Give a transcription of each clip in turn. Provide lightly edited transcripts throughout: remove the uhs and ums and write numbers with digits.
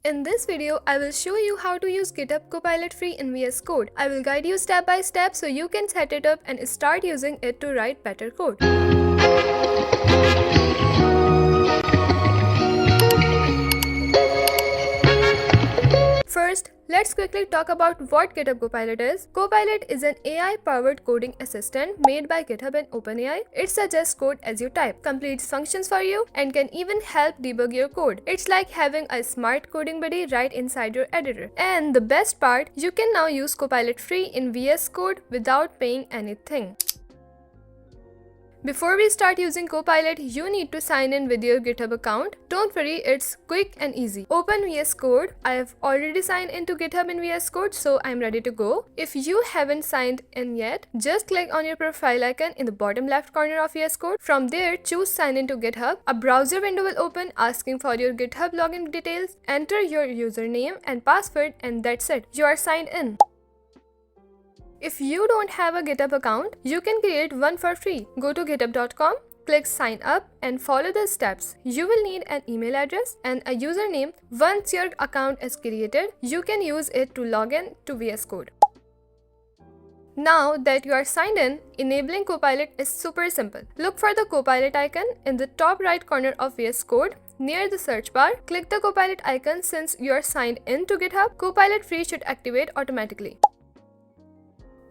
In this video, I will show you how to use GitHub Copilot free in VS Code. I will guide you step by step so you can set it up and start using it to write better code. First, let's quickly talk about what GitHub Copilot is. Copilot is an AI-powered coding assistant made by GitHub and OpenAI. It suggests code as you type, completes functions for you, and can even help debug your code. It's like having a smart coding buddy right inside your editor. And the best part, you can now use Copilot free in VS Code without paying anything. Before we start using Copilot, you need to sign in with your GitHub account. Don't worry, it's quick and easy. Open VS Code. I have already signed into GitHub in VS Code, so I'm ready to go. If you haven't signed in yet, just click on your profile icon in the bottom left corner of VS Code. From there, choose Sign into GitHub. A browser window will open asking for your GitHub login details. Enter your username and password, and that's it. You are signed in. If you don't have a GitHub account, you can create one for free. Go to github.com, click sign up and follow the steps. You will need an email address and a username. Once your account is created, you can use it to log in to VS Code. Now that you are signed in, enabling Copilot is super simple. Look for the Copilot icon in the top right corner of VS Code. Near the search bar, click the Copilot icon. Since you are signed in to GitHub, Copilot free should activate automatically.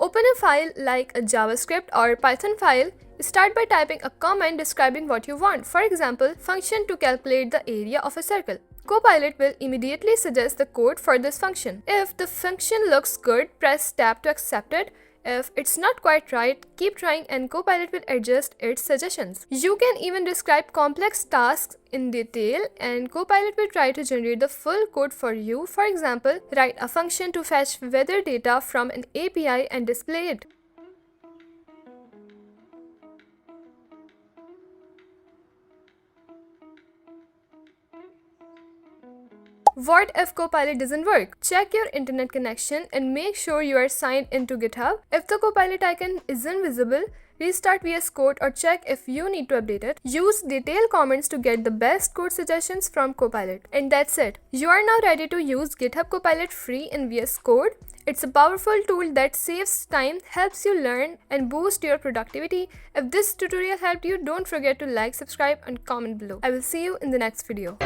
Open a file like a JavaScript or Python file. Start by typing a comment describing what you want. For example, function to calculate the area of a circle. Copilot will immediately suggest the code for this function. If the function looks good, press tab to accept it. If it's not quite right, keep trying and Copilot will adjust its suggestions. You can even describe complex tasks in detail and Copilot will try to generate the full code for you. For example, write a function to fetch weather data from an API and display it. What if Copilot doesn't work? Check your internet connection and make sure you are signed into GitHub. If the Copilot icon isn't visible, restart VS Code or check if you need to update it. Use detailed comments to get the best code suggestions from Copilot. And that's it. You are now ready to use GitHub Copilot free in VS Code. It's a powerful tool that saves time, helps you learn, and boosts your productivity. If this tutorial helped you, don't forget to like, subscribe, and comment below. I will see you in the next video.